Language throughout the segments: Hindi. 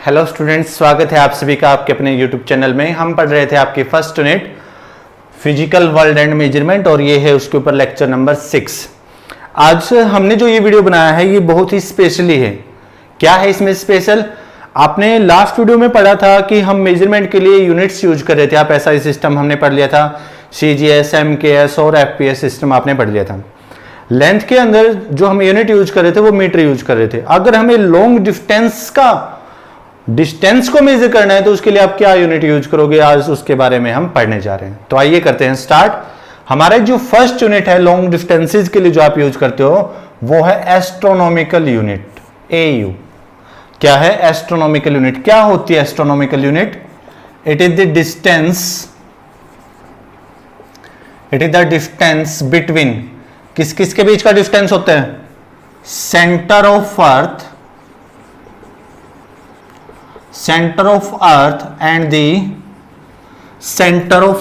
हेलो स्टूडेंट्स, स्वागत है आप सभी का आपके अपने यूट्यूब चैनल में। हम पढ़ रहे थे आपकी first unit physical world and measurement और ये है उसके ऊपर लेक्चर नंबर 6। आज हमने जो ये वीडियो बनाया है ये बहुत ही स्पेशली है। क्या है इसमें स्पेशल? आपने लास्ट वीडियो में पढ़ा था कि हम मेजरमेंट के लिए यूनिट्स यूज कर रहे थे। आप एसआई सिस्टम हमने पढ़ लिया था, सीजीएस, एमकेएस और एफपीएस सिस्टम आपने पढ़ लिया था। लेंथ के अंदर जो हम यूनिट यूज कर रहे थे वो मीटर यूज कर रहे थे। अगर हमें लॉन्ग डिस्टेंस को मेजर करना है तो उसके लिए आप क्या यूनिट यूज करोगे, आज उसके बारे में हम पढ़ने जा रहे हैं। तो आइए करते हैं स्टार्ट। हमारा जो फर्स्ट यूनिट है लॉन्ग डिस्टेंसेस के लिए जो आप यूज करते हो वो है एस्ट्रोनॉमिकल यूनिट, एयू। क्या है एस्ट्रोनॉमिकल यूनिट? क्या होती है astronomical unit? It is the distance between, किस किस के बीच का डिस्टेंस होता है? Centre of earth and the centre of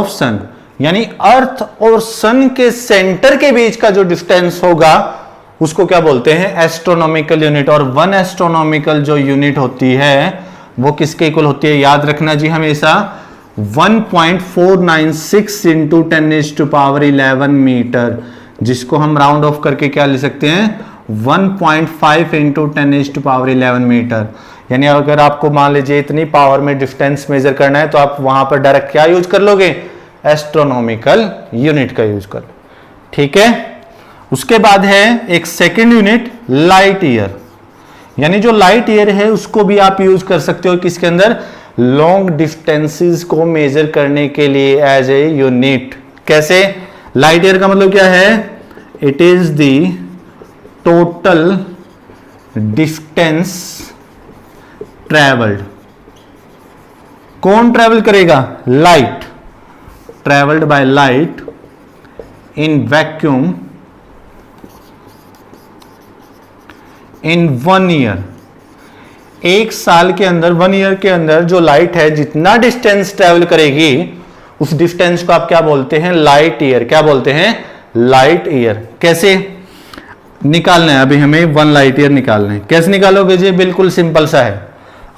sun, यानी अर्थ और सन के सेंटर के बीच का जो डिस्टेंस होगा उसको क्या बोलते हैं? Astronomical unit. और वन एस्ट्रोनॉमिकल जो यूनिट होती है वो किसके इक्वल होती है? याद रखना जी हमेशा 1.496 इंटू 10⁻11 मीटर, जिसको हम राउंड ऑफ करके क्या ले सकते हैं? 1.5 इंटू 10⁻11 मीटर। यानी अगर आपको मान लीजिए इतनी पावर में डिस्टेंस मेजर करना है तो आप वहां पर डायरेक्ट क्या यूज कर लोगे? एस्ट्रोनॉमिकल यूनिट का यूज कर। ठीक है। उसके बाद है एक सेकेंड यूनिट, लाइट ईयर। यानी जो लाइट ईयर है उसको भी आप यूज कर सकते हो किसके अंदर? लॉन्ग डिस्टेंसेस को मेजर करने के लिए एज ए यूनिट। कैसे? लाइट ईयर का मतलब क्या है? It is the total distance travelled. कौन ट्रेवल करेगा? Light. Travelled by light in vacuum in 1 year. एक साल के अंदर, 1 ईयर के अंदर जो लाइट है जितना डिस्टेंस ट्रेवल करेगी उस डिस्टेंस को आप क्या बोलते हैं? Light year. क्या बोलते हैं? Light year. कैसे निकालना है? अभी हमें 1 लाइट ईयर निकालना है। कैसे निकालोगे जी? बिल्कुल सिंपल सा है।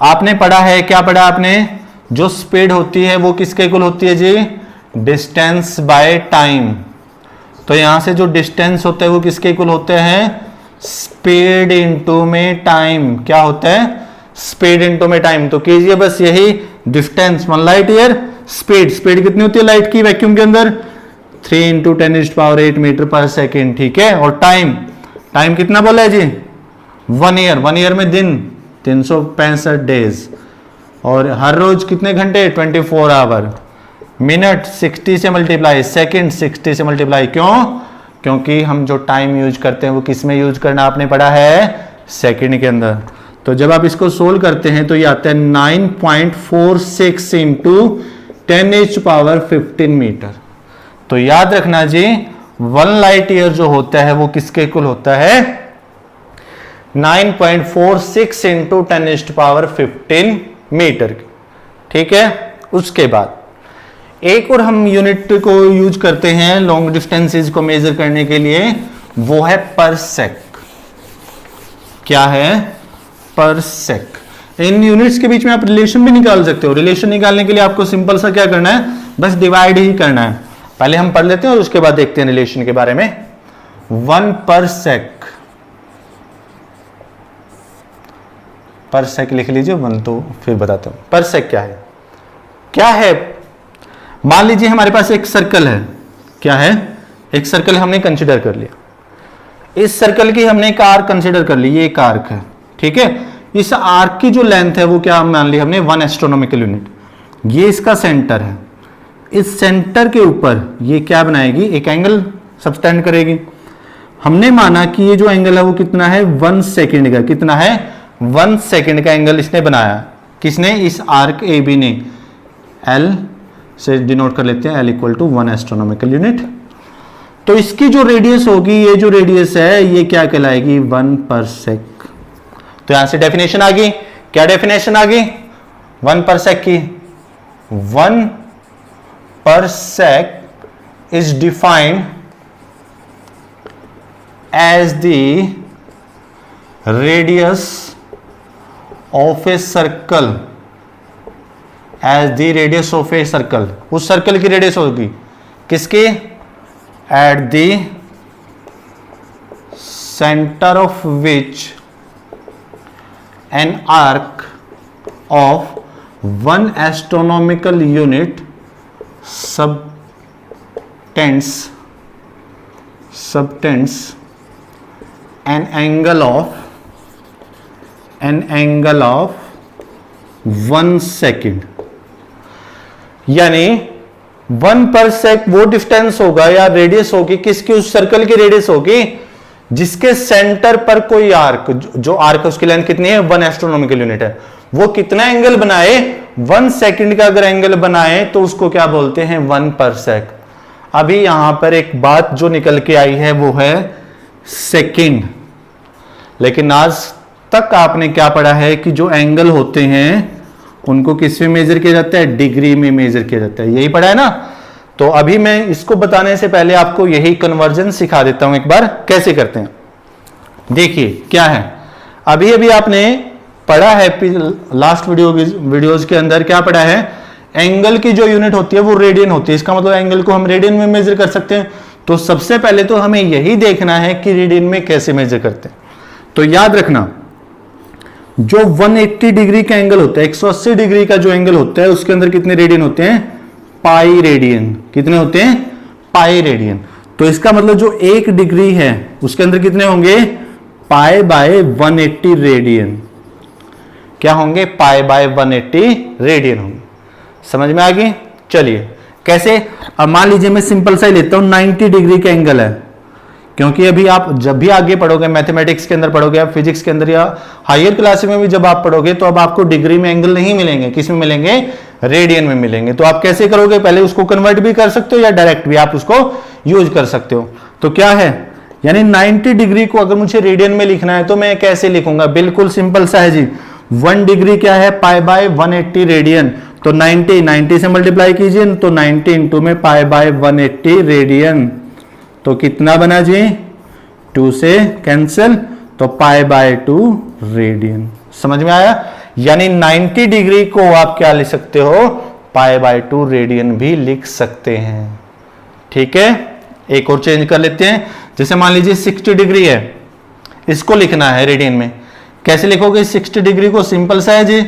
आपने पढ़ा है, क्या पढ़ा आपने? जो स्पीड होती है वो किसके इक्वल होती है जी? Distance by time. तो यहां से जो डिस्टेंस होता है वो किसके इक्वल होते हैं? स्पीड इंटू में टाइम। क्या होता है? स्पीड इंटू में टाइम। तो कीजिए बस यही डिस्टेंस 1 लाइट ईयर, स्पीड कितनी होती है लाइट की वैक्यूम के अंदर? 3 इंटू 10⁸ मीटर पर सेकेंड। ठीक है। और टाइम कितना बोला है जी? 1 ईयर। 1 ईयर में दिन 365 डेज। और हर रोज कितने घंटे? 24 आवर। मिनट 60 से मल्टीप्लाई, सेकेंड 60 से मल्टीप्लाई। क्यों? क्योंकि हम जो टाइम यूज करते हैं वो किस में यूज करना आपने पढ़ा है? सेकेंड के अंदर। तो जब आप इसको सोल्व करते हैं तो ये आता है 9.46 इंटू 10⁻15 मीटर। तो याद रखना जी 1 लाइट ईयर जो होता है वो किसके इक्वल होता है? 9.46 इंटू 10⁻15 मीटर। ठीक है। उसके बाद एक और हम यूनिट को यूज करते हैं लॉन्ग डिस्टेंसेस को मेजर करने के लिए, वो है पर सेक। क्या है? पर सेक। इन यूनिट्स के बीच में आप रिलेशन भी निकाल सकते हो। रिलेशन निकालने के लिए आपको सिंपल सा क्या करना है? बस डिवाइड ही करना है। पहले हम पढ़ लेते हैं और उसके बाद देखते हैं रिलेशन के बारे में। 1 पर सेक लिख लीजिए 1, तो फिर बताता हूं पर सेक क्या है। मान लीजिए हमारे पास एक सर्कल है। क्या है? एक सर्कल हमने कंसीडर कर लिया। इस सर्कल की हमने एक आर्क कंसीडर कर ली। ये एक आर्क है। ठीक है। इस आर्क की जो लेंथ है वो क्या मान ली हमने? 1 एस्ट्रोनॉमिकल यूनिट। ये इसका सेंटर है। इस सेंटर के ऊपर ये क्या बनाएगी? एक एंगल सबटेंड करेगी। हमने माना कि ये जो एंगल है वो कितना है? 1 सेकेंड का। कितना है? 1 सेकेंड का एंगल इसने बनाया। किसने? इस आर्क ए बी ने। एल से डिनोट कर लेते हैं, L = 1 एस्ट्रोनॉमिकल यूनिट। तो इसकी जो रेडियस होगी, ये जो रेडियस है ये क्या कहलाएगी? 1 पर सेक। तो यहां से डेफिनेशन आ गई। क्या डेफिनेशन आ गई 1 पर सेक की? 1 parsec is defined as the radius of a circle as the radius of a circle, उस सर्कल की रेडियस होगी किसकी, at the centre of which an arc of 1 astronomical unit subtends an angle of 1 second, यानी 1 पर सेक वो डिस्टेंस होगा या रेडियस होगी किसकी, उस सर्कल की रेडियस होगी जिसके सेंटर पर कोई आर्क, जो आर्क उसकी लेंथ कितनी है 1 एस्ट्रोनॉमिकल यूनिट है, वो कितना एंगल बनाए 1 सेकेंड का अगर एंगल बनाए तो उसको क्या बोलते हैं 1 पर सेक। अभी यहां पर एक बात जो निकल के आई है वो है सेकेंड, लेकिन आज तक आपने क्या पढ़ा है कि जो एंगल होते हैं उनको किस में मेजर किया जाता है, डिग्री में मेजर किया जाता है, यही पढ़ा है ना। तो अभी मैं इसको बताने से पहले आपको यही कन्वर्जन सिखा देता हूं एक बार कैसे करते हैं। देखिए क्या है, अभी अभी आपने पढ़ा है लास्ट वीडियोज के अंदर क्या पढ़ा है, एंगल की जो यूनिट होती है वो रेडियन होती है, इसका मतलब एंगल को हम रेडियन में मेजर कर सकते हैं। तो सबसे पहले तो हमें यही देखना है कि रेडियन में कैसे मेजर करते हैं। तो याद रखना जो 180 डिग्री का एंगल होता है, 180 डिग्री का जो एंगल होता है उसके अंदर कितने रेडियन होते हैं, पाई रेडियन। कितने होते हैं, पाई रेडियन। तो इसका मतलब जो 1 डिग्री है उसके अंदर कितने होंगे, पाई बाय 180 रेडियन। क्या होंगे, पाई बाय 180 रेडियन होंगे। समझ में आ गई। चलिए कैसे, अब मान लीजिए मैं सिंपल सा ही लेता हूं 90 डिग्री का एंगल है, क्योंकि अभी आप जब भी आगे पढ़ोगे मैथमेटिक्स के अंदर पढ़ोगे या फिजिक्स के अंदर या हायर क्लास में भी जब आप पढ़ोगे तो अब आपको डिग्री में एंगल नहीं मिलेंगे, किस में मिलेंगे, रेडियन में मिलेंगे। तो आप कैसे करोगे, पहले उसको कन्वर्ट भी कर सकते हो या डायरेक्ट भी आप उसको यूज कर सकते हो। तो क्या है, यानी 90 डिग्री को अगर मुझे रेडियन में लिखना है तो मैं कैसे लिखूंगा, बिल्कुल सिंपल सा है जी। 1 डिग्री क्या है, पाई बाय 180 रेडियन। तो 90 से मल्टीप्लाई कीजिए तो 90 इंटू में पाई बाय 180 रेडियन। तो कितना बना जी, 2 से कैंसिल, तो पाई बाय 2 रेडियन। समझ में आया। यानी 90 डिग्री को आप क्या लिख सकते हो, पाई बाय 2 रेडियन भी लिख सकते हैं। ठीक है, एक और चेंज कर लेते हैं। जैसे मान लीजिए 60 डिग्री है, इसको लिखना है रेडियन में, कैसे लिखोगे 60 डिग्री को, सिंपल सा है जी,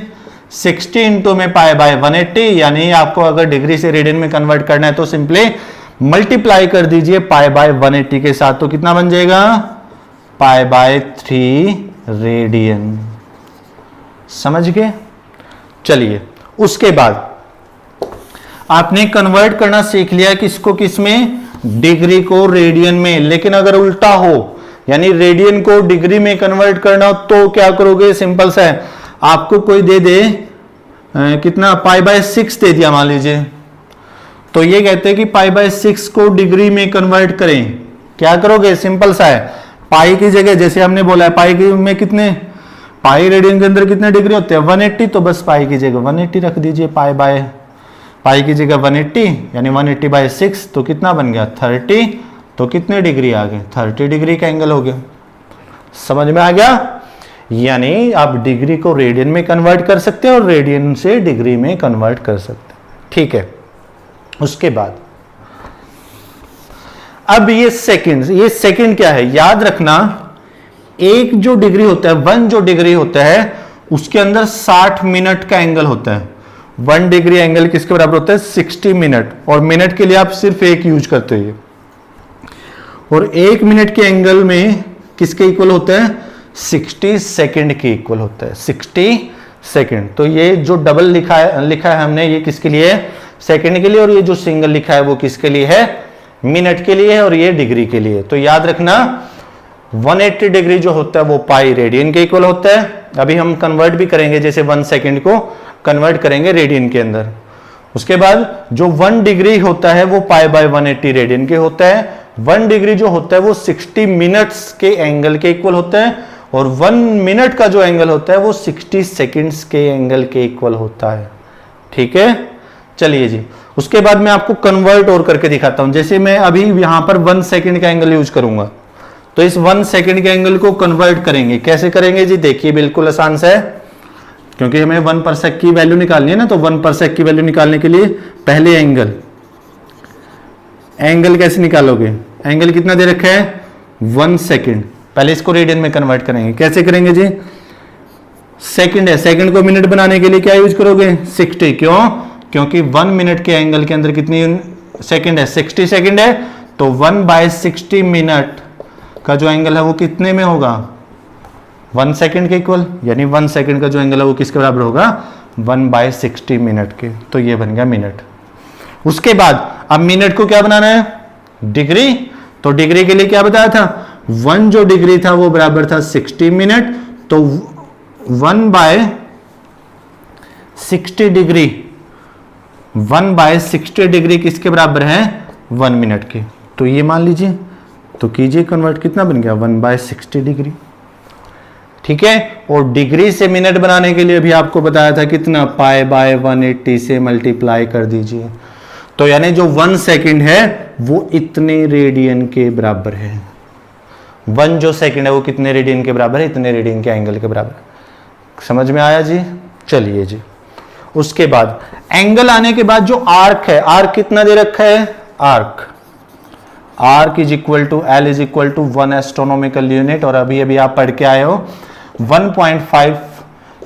60 इंटू में पाई बाय 180। यानी आपको अगर डिग्री से रेडियन में कन्वर्ट करना है तो सिंपली मल्टीप्लाई कर दीजिए पाई बाय 180 के साथ, तो कितना बन जाएगा, पाई बाय 3 रेडियन। समझ गए। चलिए उसके बाद आपने कन्वर्ट करना सीख लिया किसको किसमें, डिग्री को रेडियन में। लेकिन अगर उल्टा हो, यानी रेडियन को डिग्री में कन्वर्ट करना हो तो क्या करोगे, सिंपल सा है, आपको कोई दे दे कितना, पाई बाय 6 दे दिया मान लीजिए, तो ये कहते हैं कि पाई बाय 6 को डिग्री में कन्वर्ट करें। क्या करोगे, सिंपल सा है, पाई की जगह जैसे हमने बोला है पाई में कितने, पाई रेडियन के अंदर कितने डिग्री होते हैं 180, तो बस पाई की जगह 180 रख दीजिए, पाई की जगह 180, यानी 180 बाय 6, तो कितना बन गया 30। तो कितने डिग्री आ गए, 30 डिग्री का एंगल हो गया। समझ में आ गया। यानी आप डिग्री को रेडियन में कन्वर्ट कर सकते हैं और रेडियन से डिग्री में कन्वर्ट कर सकते हैं। ठीक है, उसके बाद अब ये सेकंड क्या है, याद रखना, एक जो डिग्री होता है, 1 जो डिग्री होता है उसके अंदर 60 मिनट का एंगल होता है। 1 डिग्री एंगल किसके बराबर होता है, 60 मिनट। और मिनट के लिए आप सिर्फ एक यूज करते हो, और 1 मिनट के एंगल में किसके इक्वल होता है, 60 सेकंड के इक्वल होता है, 60 सेकंड। तो ये जो डबल लिखा है हमने, ये किसके लिए है, सेकंड के लिए, और ये जो सिंगल लिखा है वो किसके लिए है, मिनट के लिए है, और ये डिग्री के लिए। तो याद रखना 180 डिग्री जो होता है वो पाई रेडियन के इक्वल होता है। अभी हम कन्वर्ट भी करेंगे, जैसे 1 सेकंड को कन्वर्ट करेंगे रेडियन के अंदर। उसके बाद जो 1 डिग्री होता है वो पाई बाय 180 रेडियन के होता है। 1 डिग्री जो होता है वो 60 मिनट्स के एंगल के इक्वल होता है, और 1 मिनट का जो एंगल होता है वो 60 सेकंड्स के एंगल के इक्वल होता है। ठीक है, चलिए जी, उसके बाद मैं आपको कन्वर्ट और करके दिखाता हूं। जैसे मैं अभी यहां पर 1 सेकंड का एंगल यूज करूंगा, तो इस 1 सेकंड के एंगल को कन्वर्ट करेंगे। कैसे करेंगे जी? देखिए बिल्कुल आसान सा है, क्योंकि हमें 1 पर सेक की वैल्यू निकालनी है ना, तो 1 पर सेक की वैल्यू निकालने के लिए पहले एंगल कैसे निकालोगे? एंगल कितना दे रखा है? 1 सेकंड। पहले इसको रेडियन में कन्वर्ट करेंगे। कैसे करेंगे जी? सेकंड है, सेकंड को मिनट बनाने के लिए क्या यूज करोगे? 60। क्यों? क्योंकि 1 मिनट के एंगल के अंदर कितनी सेकंड है? 60 सेकंड है। तो 1/60 मिनट का जो एंगल है वो कितने में होगा? 1 सेकंड के इक्वल। यानी 1 सेकंड का जो एंगल है वो किसके बराबर होगा? 1/60 मिनट के। तो ये बन गया मिनट। उसके बाद अब मिनट को क्या बनाना है? डिग्री। तो डिग्री के लिए क्या बताया था? 1 जो डिग्री था वो बराबर था 60 मिनट। तो 1/60 डिग्री, 1/60 डिग्री किसके बराबर है? 1 मिनट के। तो ये मान लीजिए, तो कीजिए कन्वर्ट, कितना बन गया? 1/60 डिग्री। ठीक है। और डिग्री से मिनट बनाने के लिए भी आपको बताया था कितना? π/180 से मल्टीप्लाई कर दीजिए। तो यानी जो 1 सेकंड है वो इतने रेडियन के बराबर है। 1 जो सेकंड है वो कितने रेडियन के बराबर है? इतने रेडियन के एंगल के बराबर। समझ में आया जी? चलिए जी, उसके बाद एंगल आने के बाद जो आर्क है, आर्क कितना दे रखा है? Arc is equal to L is equal to 1 astronomical unit. और अभी अभी आप पढ़ के आए हो 1.5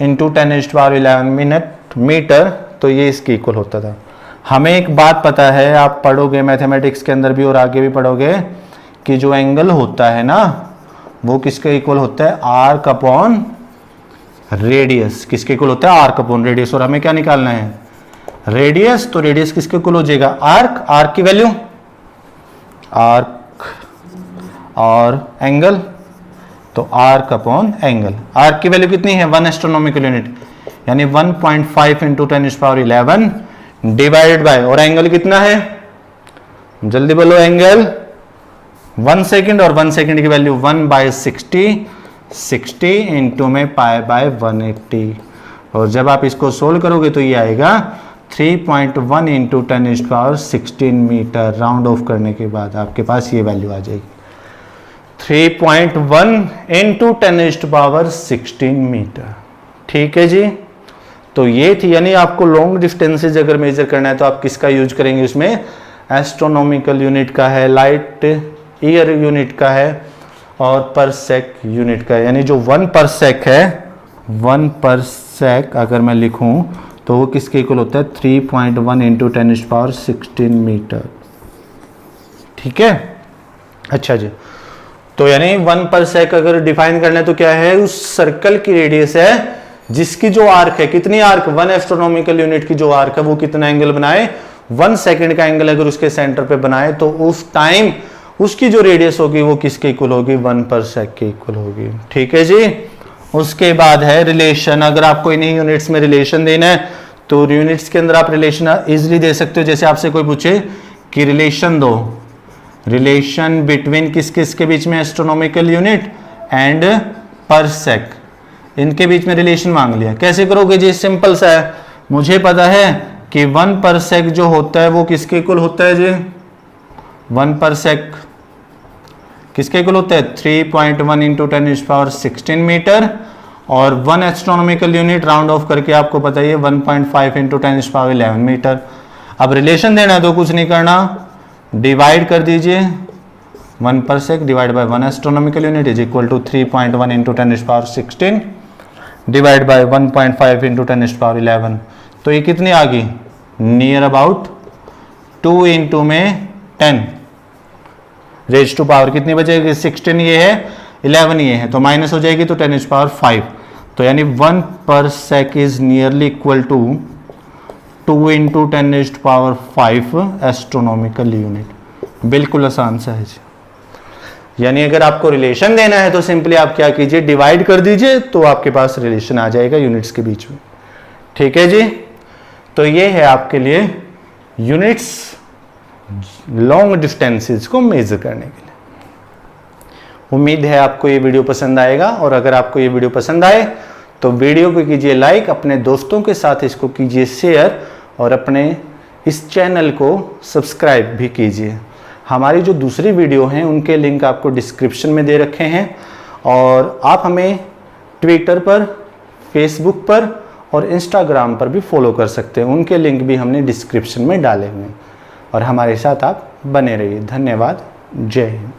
इंटू 10⁻11 मीटर। तो ये इसके इक्वल होता था। हमें एक बात पता है, आप पढ़ोगे मैथमेटिक्स के अंदर भी और आगे भी पढ़ोगे, कि जो एंगल होता है ना वो किसके इक्वल होता है? Arc upon radius. किसके इक्वल होता है? Arc upon radius. और हमें क्या निकालना है? रेडियस। तो रेडियस किसके इक्वल हो जाएगा? आर्क। आर्क की वैल्यू, आर्क और एंगल, तो आर्क अपॉन एंगल। आर्क की वैल्यू कितनी है? 1 एस्ट्रोनॉमिकल यूनिट, यानी 1.5 इंटू 10⁻11 डिवाइडेड बाय, और एंगल कितना है? जल्दी बोलो एंगल। 1 सेकंड, और 1 सेकंड की वैल्यू 1/60, 60 इंटू में π/180। और जब आप इसको सोल्व करोगे तो ये आएगा 3.1 इंटू 10⁻16 मीटर। राउंड ऑफ करने के बाद आपके पास ये वैल्यू आ जाएगी 3.1 इंटू 10⁻16 मीटर। ठीक है जी। तो ये थी, यानी आपको लॉन्ग डिस्टेंसेज अगर मेजर करना है तो आप किसका यूज करेंगे? उसमें एस्ट्रोनॉमिकल यूनिट का है, लाइट ईयर यूनिट का है, और पर सेक यूनिट का है। यानी जो 1 पर सेक है, 1 पर सेक अगर मैं लिखूं तो वो किसके इक्वल होता है? 3.1 इंटू 10⁻16 मीटर। ठीक है। अच्छा जी, तो यानी 1 पर सेक अगर डिफाइन करना है तो क्या है? उस सर्कल की रेडियस है जिसकी जो आर्क है, कितनी आर्क? 1 एस्ट्रोनॉमिकल यूनिट की जो आर्क है वो कितना एंगल बनाए? 1 सेकंड का एंगल अगर उसके सेंटर पे बनाए तो उस टाइम उसकी जो रेडियस होगी वो किसके इक्वल होगी? 1 पर सेक के इक्वल होगी। ठीक है जी। उसके बाद है रिलेशन। अगर आपको इन्हीं यूनिट्स में रिलेशन देना है तो यूनिट्स के अंदर आप रिलेशन इजिली दे सकते हो। जैसे आपसे कोई पूछे कि रिलेशन दो, रिलेशन बिटवीन किस किस के बीच में? एस्ट्रोनॉमिकल यूनिट एंड पर सेक, इनके बीच में रिलेशन मांग लिया। कैसे करोगे जी? सिंपल सा है, मुझे पता है कि 1 पर सेक जो होता है वो किसके इक्वल होता है जी? 1 पर सेक किसके इक्वल होता है? 3.1 इंटू 10⁻16 मीटर। और 1 एस्ट्रोनॉमिकल यूनिट राउंड ऑफ करके आपको पता है 1.5 इंटू 10⁻11 मीटर। अब रिलेशन देना है तो कुछ नहीं करना, डिवाइड कर दीजिए 1 parsec divide by 1 astronomical unit is equal to 3.1 into 10⁻16 divide by 1.5 into 10⁻11। तो ये कितनी आ गई? नियर अबाउट 2 इंटू में 10 रेज टू पावर कितनी बचेगी? 16 ये है, 11 ये है, तो माइनस हो जाएगी तो 10⁻5। तो यानी 1 parsec is nearly equal to 2 into 10⁻5 astronomical unit. बिल्कुल आसान सा है जी। यानी अगर आपको रिलेशन देना है तो सिंपली आप क्या कीजिए? डिवाइड कर दीजिए तो आपके पास रिलेशन आ जाएगा यूनिट्स के बीच में। ठीक है जी। तो ये है आपके लिए यूनिट्स लॉन्ग डिस्टेंसेस को मेजर करने के लिए। उम्मीद है आपको ये वीडियो पसंद आएगा, और अगर आपको ये वीडियो पसंद आए तो वीडियो को कीजिए लाइक, अपने दोस्तों के साथ इसको कीजिए शेयर, और अपने इस चैनल को सब्सक्राइब भी कीजिए। हमारी जो दूसरी वीडियो हैं उनके लिंक आपको डिस्क्रिप्शन में दे रखे हैं, और आप हमें ट्विटर पर, फेसबुक पर और इंस्टाग्राम पर भी फॉलो कर सकते हैं, उनके लिंक भी हमने डिस्क्रिप्शन में डाले हुए हैं। और हमारे साथ आप बने रहिए। धन्यवाद। जय हिंद।